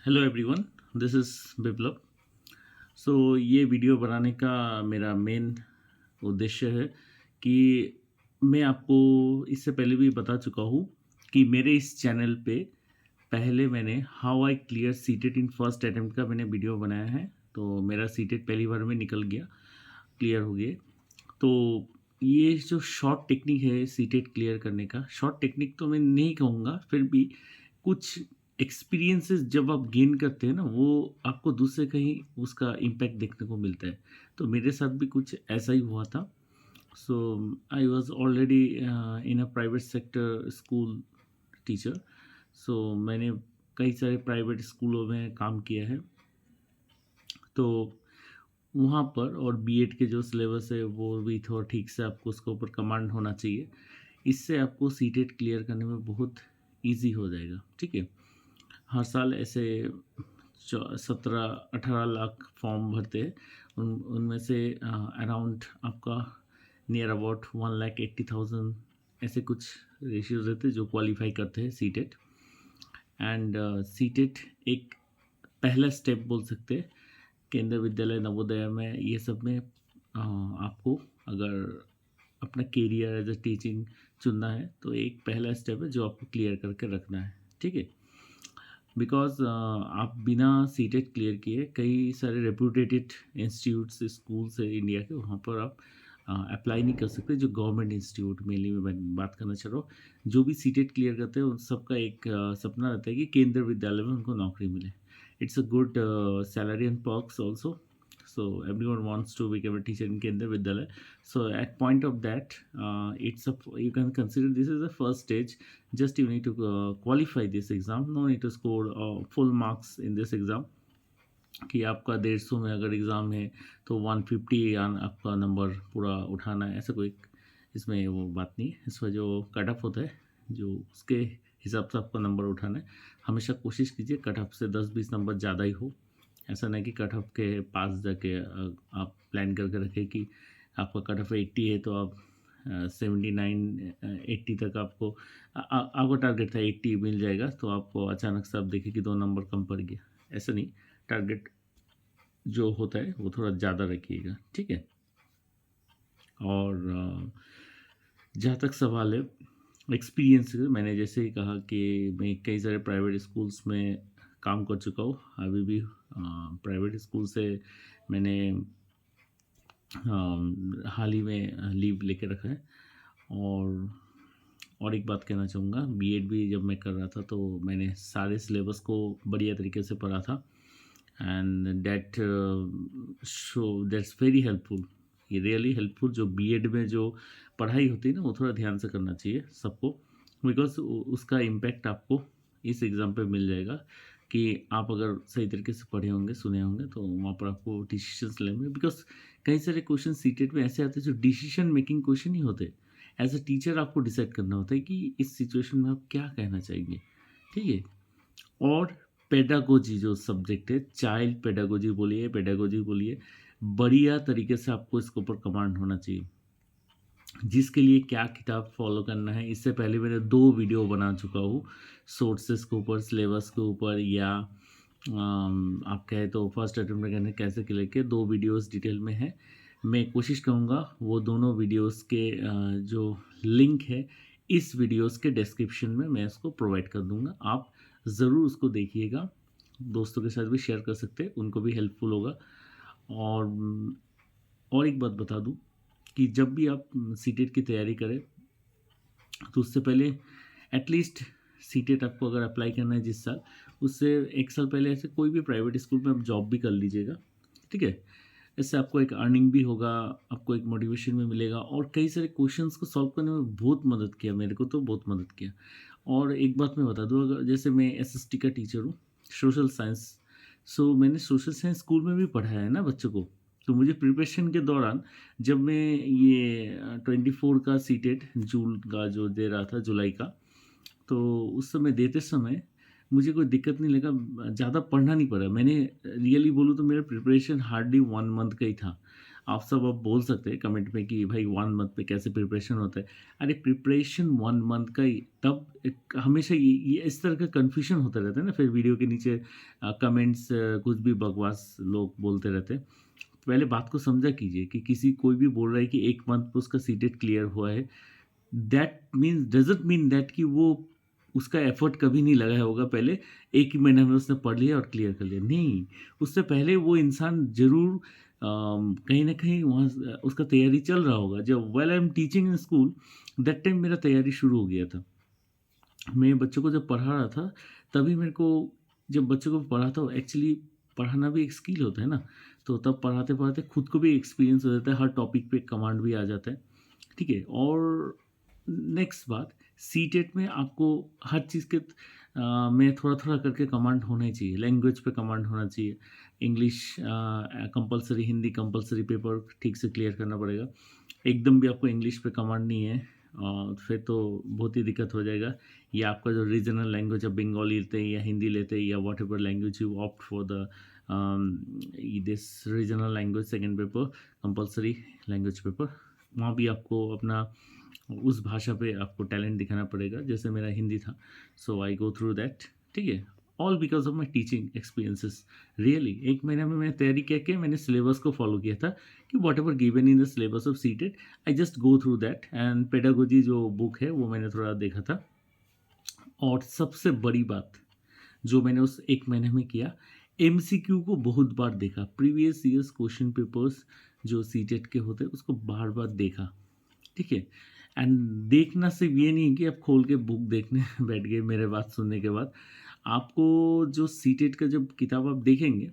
Hello everyone, this is Biplab. So ये video बनाने का मेरा मेन उद्देश्य है कि मैं आपको इससे पहले भी बता चुका हूँ कि मेरे इस चैनल पे पहले मैंने how I clear CTET in first attempt का मैंने वीडियो बनाया है। तो मेरा सीटेट पहली बार में निकल गया, क्लियर हो गया। तो ये जो शॉर्ट टेक्निक है सीटेट क्लियर करने का, शॉर्ट टेक्निक तो मैं नहीं कहूँगा, फिर भी कुछ एक्सपीरियंसेस जब आप गेन करते हैं ना, वो आपको दूसरे कहीं उसका इम्पैक्ट देखने को मिलता है। तो मेरे साथ भी कुछ ऐसा ही हुआ था। So I was already in a private sector school teacher. So मैंने कई सारे प्राइवेट स्कूलों में काम किया है। तो वहाँ पर और बीएड के जो सिलेबस है वो भी थोड़ा ठीक से आपको उसके ऊपर कमांड होना चाहिए। इससे आपको सीटेट क्लियर करने में बहुत ईजी हो जाएगा। ठीक है, हर साल ऐसे 17-18 लाख फॉर्म भरते हैं। उनमें से अराउंड आपका नियर अबाउट 1,80,000 ऐसे कुछ रेशियोज रहते हैं जो क्वालिफाई करते हैं सीटेट। एंड सीटेट एक पहला स्टेप बोल सकते हैं केंद्रीय विद्यालय नवोदय में। ये सब में आपको अगर अपना कैरियर एज अ टीचिंग चुनना है तो एक पहला स्टेप है जो आपको क्लियर करके रखना है। ठीक है, बिकॉज आप बिना सीटेट क्लियर किए कई सारे रेपुटेटेड इंस्टीट्यूट्स स्कूल्स है इंडिया के, वहाँ पर आप अप्लाई नहीं कर सकते। जो गवर्नमेंट इंस्टीट्यूट मेनली मैं बात करना चाह रहा हूँ, जो भी सीटेट क्लियर करते हैं उन सबका एक सपना रहता है कि केंद्रीय विद्यालय में उनको नौकरी मिले। It's a good salary and perks also. So everyone wants to become a teacher in Kendra Vidyalaya. So at point of that, you can consider this as a first stage. Just you need to qualify this exam. No need to score full marks in this exam. कि आपका 150 में अगर exam है तो 150 या आपका number पूरा उठाना है, ऐसा कोई इसमें वो बात नहीं है। इसमें जो कट ऑफ होता है जो उसके हिसाब से आपका नंबर उठाना है। हमेशा कोशिश कीजिए कट ऑफ से 10-20 नंबर ज़्यादा ही हो। ऐसा नहीं कि कट ऑफ के पास जाके आप प्लान करके रखें कि आपका कट ऑफ 80 है तो आप 79-80 तक आपको आपका टारगेट था 80 मिल जाएगा, तो आपको अचानक से आप देखें कि 2 नंबर कम पड़ गया। ऐसा नहीं, टारगेट जो होता है वो थोड़ा ज़्यादा रखिएगा। ठीक है, और जहाँ तक सवाल है एक्सपीरियंस, मैंने जैसे ही कहा कि मैं कई सारे प्राइवेट स्कूल्स में काम कर चुका हूँ। अभी भी प्राइवेट स्कूल से मैंने हाल ही में लीव लेके रखा है। और एक बात कहना चाहूँगा, बीएड भी जब मैं कर रहा था तो मैंने सारे सिलेबस को बढ़िया तरीके से पढ़ा था। And that's very helpful. ये रियली हेल्पफुल। जो बीएड में जो पढ़ाई होती है ना, वो थोड़ा ध्यान से करना चाहिए सबको, बिकॉज उसका इम्पैक्ट आपको इस एग्ज़ाम पे मिल जाएगा कि आप अगर सही तरीके से पढ़े होंगे, सुने होंगे, तो वहाँ पर आपको डिसीजंस लेंगे। बिकॉज कई सारे क्वेश्चन सीटेट में ऐसे आते हैं जो डिसीजन मेकिंग क्वेश्चन ही होते। एज अ टीचर आपको डिसाइड करना होता है कि इस सिचुएशन में आप क्या कहना चाहेंगे। ठीक है, और पेडागोजी जो सब्जेक्ट है, चाइल्ड पेडागोजी बोलिए, बढ़िया तरीके से आपको इसके ऊपर कमांड होना चाहिए। जिसके लिए क्या किताब फॉलो करना है, इससे पहले मैंने 2 वीडियो बना चुका हूँ सोर्सेस के ऊपर, सिलेबस के ऊपर, या आप कहे तो फर्स्ट अटेम्प्ट में करने कैसे क्लियर के 2 वीडियोस डिटेल में है। मैं कोशिश करूँगा वो दोनों वीडियोस के जो लिंक है इस वीडियोस के डिस्क्रिप्शन में मैं इसको प्रोवाइड कर दूँगा। आप ज़रूर उसको देखिएगा, दोस्तों के साथ भी शेयर कर सकते हैं, उनको भी हेल्पफुल होगा। और एक बात बता दूँ कि जब भी आप सीटेट की तैयारी करें तो उससे पहले एटलीस्ट सीटेट आपको अगर अप्लाई करना है जिस साल, उससे 1 साल पहले ऐसे कोई भी प्राइवेट स्कूल में आप जॉब भी कर लीजिएगा। ठीक है, इससे आपको एक अर्निंग भी होगा, आपको एक मोटिवेशन भी मिलेगा, और कई सारे क्वेश्चंस को सॉल्व करने में बहुत मदद किया, मेरे को तो बहुत मदद किया। और एक बात मैं बता दूँ, अगर जैसे मैं एसएसटी का टीचर हूँ, सोशल साइंस, सो मैंने सोशल साइंस स्कूल में भी पढ़ाया है ना बच्चों को। तो मुझे प्रिपरेशन के दौरान जब मैं ये 24 का सीटेट जून का जो दे रहा था, जुलाई का, तो उस समय देते समय मुझे कोई दिक्कत नहीं लगा, ज़्यादा पढ़ना नहीं पड़ा। मैंने रियली बोलूँ तो मेरा प्रिपरेशन हार्डली 1 मंथ का ही था। आप सब अब बोल सकते हैं कमेंट में कि भाई 1 मंथ में कैसे प्रिपरेशन होता है। अरे प्रिपरेशन 1 मंथ का ही तब हमेशा ये इस तरह का कन्फ्यूजन होता रहता है ना, फिर वीडियो के नीचे कमेंट्स कुछ भी बकवास लोग बोलते रहते हैं। पहले बात को समझा कीजिए कि किसी कोई भी बोल रहा है कि 1 मंथ में उसका सीटेट क्लियर हुआ है, that means doesn't mean that कि वो उसका एफर्ट कभी नहीं लगाया होगा पहले, 1 ही महीने में उसने पढ़ लिया और क्लियर कर लिया। नहीं, उससे पहले वो इंसान ज़रूर कहीं न कहीं वहाँ उसका तैयारी चल रहा होगा। जब while I am teaching in school, that time मेरा तैयारी शुरू हो गया था। मैं बच्चों को जब पढ़ा रहा था, तभी मेरे को जब बच्चों को पढ़ाता हूँ, एक्चुअली पढ़ाना भी एक स्किल होता है ना, तो तब पढ़ाते-पढ़ाते खुद को भी एक्सपीरियंस हो जाता है, हर टॉपिक पे कमांड भी आ जाता है। ठीक है? और नेक्स्ट बात, सीटेट में आपको हर चीज़ के में थोड़ा-थोड़ा करके कमांड होना ही चाहिए। लैंग्वेज पे कमांड होना चाहिए। English compulsory, Hindi compulsory paper ठीक से क्लियर करना पड़ेगा। एकदम भी आपको इंग्लिश पे कमांड नहीं है फिर तो बहुत ही दिक्कत हो जाएगा। या आपका जो रीजनल लैंग्वेज है, बंगाली लेते हैं या हिंदी लेते हैं या whatever language you opt for the this regional language second paper, compulsory language paper, वहाँ भी आपको अपना उस भाषा पे आपको टैलेंट दिखाना पड़ेगा। जैसे मेरा हिंदी था, so I go through that. ठीक है? All because of my teaching experiences. Really 1 महीने में मैंने तैयारी क्या किया, मैंने सिलेबस को फॉलो किया था कि whatever given in the syllabus of CTET, I just go through that and pedagogy जो बुक है वो मैंने थोड़ा देखा था। और सबसे बड़ी बात जो मैंने उस 1 महीने में किया, एमसीक्यू को बहुत बार देखा। प्रीवियस ईयर्स क्वेश्चन पेपर्स जो सीटेट के होते हैं उसको बार-बार देखा। ठीक है? एंड देखना सिर्फ ये नहीं कि आप खोल के बुक देखने बैठ गए मेरे बात सुनने के बाद। आपको जो सीटेट का जब किताब आप देखेंगे,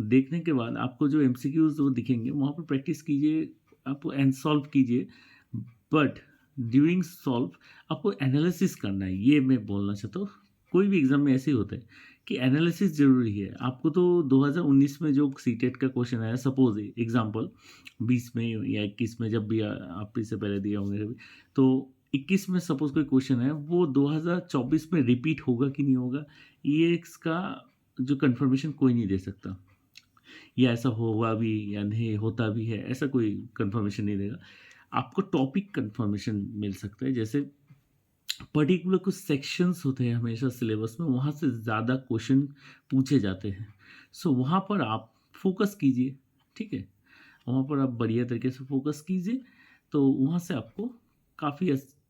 देखने के बाद आपको जो एमसीक्यूज़ वो दिखेंगे, वहाँ पे प्रैक्टिस कीजिए, आप एंड सॉल्व कीजिए। बट ड्यूरिंग सॉल्व आपको एनालिसिस करना है, ये मैं बोलना चाहता हूँ। कोई भी एग्ज़ाम में ऐसे ही होता है कि एनालिसिस ज़रूरी है। आपको तो 2019 में जो सीटेट का क्वेश्चन आया, सपोज़ एग्ज़ाम्पल 20 में या 21 में, जब भी आप इससे पहले दिए होंगे कभी, तो 21 में सपोज़ कोई क्वेश्चन है, वो 2024 में रिपीट होगा कि नहीं होगा, ये इसका जो कन्फर्मेशन कोई नहीं दे सकता। या ऐसा होगा भी या नहीं होता भी है, ऐसा कोई कन्फर्मेशन नहीं देगा। आपको टॉपिक कन्फर्मेशन मिल सकता है। जैसे पर्टिकुलर कुछ सेक्शंस होते हैं हमेशा सिलेबस में, वहाँ से ज़्यादा क्वेश्चन पूछे जाते हैं। सो वहाँ पर आप फ़ोकस कीजिए, ठीक है? वहाँ पर आप बढ़िया तरीके से फ़ोकस कीजिए, तो वहाँ से आपको काफ़ी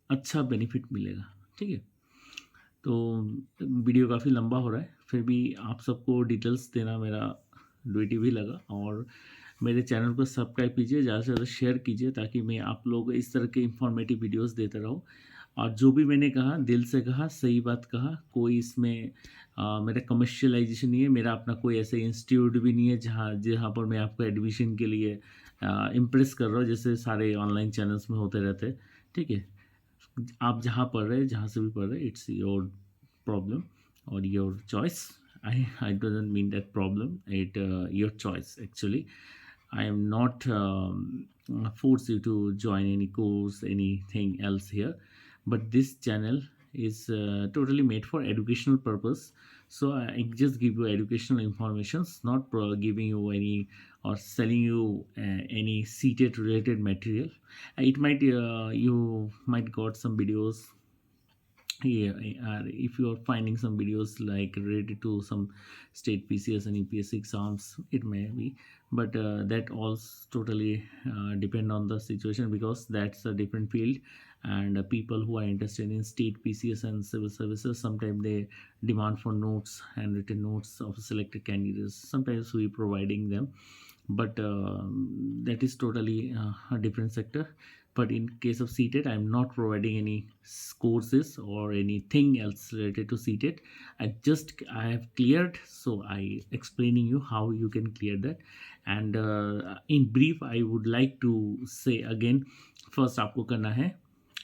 अच्छा बेनिफिट मिलेगा, ठीक है? तो वीडियो काफ़ी लंबा हो रहा है, फिर भी आप सबको डिटेल्स देना मेरा ड्यूटी भी लगा। और मेरे चैनल को सब्सक्राइब कीजिए, ज़्यादा से ज़्यादा शेयर कीजिए, ताकि मैं आप लोगों को इस तरह के इंफॉर्मेटिव वीडियोस देता रहूँ। और जो भी मैंने कहा, दिल से कहा, सही बात कहा। कोई इसमें मेरा कमर्शियलाइजेशन नहीं है, मेरा अपना कोई ऐसा इंस्टीट्यूट भी नहीं है जहाँ जहाँ पर मैं आपको एडमिशन के लिए इम्प्रेस कर रहा हूँ, जैसे सारे ऑनलाइन चैनल्स में होते रहते हैं। ठीक है? आप जहाँ पढ़ रहे हैं, जहाँ से भी पढ़ रहे हैं, इट्स योर प्रॉब्लम और your choice. I doesn't mean that problem. Your choice actually. I am not force you to join any course, anything else here. But this channel is totally made for educational purpose. So I just give you educational informations, not giving you any or selling you any seated related material. It might you might got some videos. Yeah, if you are finding some videos like related to some state PCS and EPS exams, it may be, but that all totally depend on the situation, because that's a different field. And people who are interested in state PCS and civil services, sometimes they demand for notes and written notes of selected candidates. Sometimes we providing them, but that is totally a different sector. But in case of CTET, I'm not providing any courses or anything else related to CTET. I have cleared, so I explaining you how you can clear that. And in brief, I would like to say again, first आपको करना है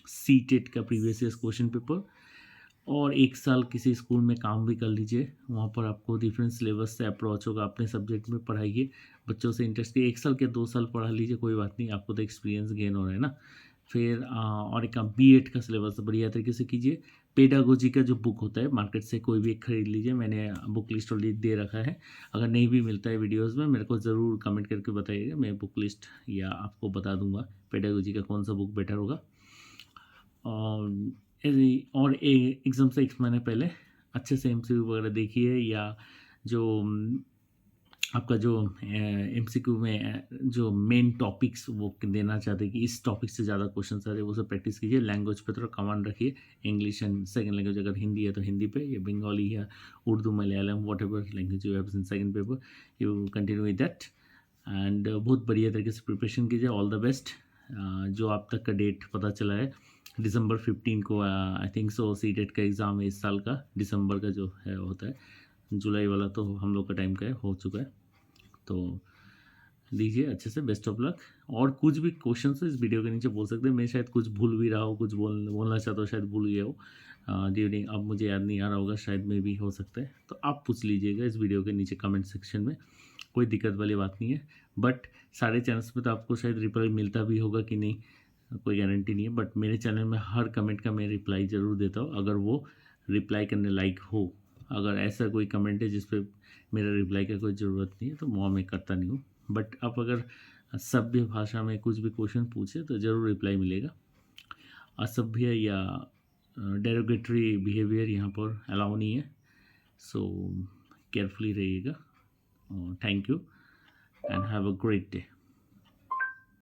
CTET का previous year question paper, और 1 साल किसी school में काम भी कर लीजिए। वहाँ पर आपको डिफरेंट सिलेबस से अप्रोच होगा, अपने सब्जेक्ट में पढ़ाइए, बच्चों से इंटरेस्ट के 1 साल के 2 साल पढ़ा लीजिए, कोई बात नहीं, आपको तो एक्सपीरियंस गेन हो रहा है ना। फिर और एक बीएड का सिलेबस बढ़िया तरीके से कीजिए। पेडागोजी का जो बुक होता है मार्केट से कोई भी एक खरीद लीजिए, मैंने बुक लिस्ट ऑलरेडी दे रखा है। अगर नहीं भी मिलता है वीडियोस में मेरे को ज़रूर कमेंट करके बताइएगा, मैं बुक लिस्ट या आपको बता दूंगा पेडागोजी का कौन सा बुक बेटर होगा। और एग्ज़ाम से 1 महीने पहले अच्छे से MCQ वगैरह देखिए, या जो आपका जो MCQ में जो मेन टॉपिक्स वो देना चाहते हैं कि इस टॉपिक से ज़्यादा क्वेश्चन आ रहे हैं, वो सब प्रैक्टिस कीजिए। लैंग्वेज पे थोड़ा कमांड रखिए, इंग्लिश एंड सेकंड लैंग्वेज अगर हिंदी है तो हिंदी पे, या बंगाली या Urdu Malayalam what ever language you have in second paper, you continue with that. And बहुत बढ़िया तरीके से प्रिपरेशन कीजिए। All the best. जो आप तक का डेट पता चला है दिसंबर 15 को आई थिंक सो सीटेट का एग्ज़ाम है इस साल का, दिसंबर का जो है होता है, जुलाई वाला तो हम लोग का टाइम का है, हो चुका है। तो दीजिए अच्छे से, बेस्ट ऑफ लक। और कुछ भी क्वेश्चन है इस वीडियो के नीचे बोल सकते हैं, मैं शायद कुछ भूल भी रहा हूँ, कुछ बोलना चाहता हूँ शायद भूल गया हो ड्यूरिंग, अब मुझे याद नहीं आ रहा होगा, शायद में भी हो सकता है, तो आप पूछ लीजिएगा इस वीडियो के नीचे कमेंट सेक्शन में, कोई दिक्कत वाली बात नहीं है। बट सारे चैनल्स पे तो आपको शायद रिप्लाई मिलता भी होगा कि नहीं, कोई गारंटी नहीं है, बट मेरे चैनल में हर कमेंट का मैं रिप्लाई ज़रूर देता हूँ, अगर वो रिप्लाई करने लायक हो। अगर ऐसा कोई कमेंट है जिस पे मेरा रिप्लाई का कोई ज़रूरत नहीं है तो वो मैं करता नहीं हूँ। बट आप अगर सभ्य भाषा में कुछ भी क्वेश्चन पूछे तो ज़रूर रिप्लाई मिलेगा। असभ्य या डेरोगेटरी बिहेवियर यहाँ पर अलाउ नहीं है, सो केयरफुली रहिएगा। Thank you and have a great day.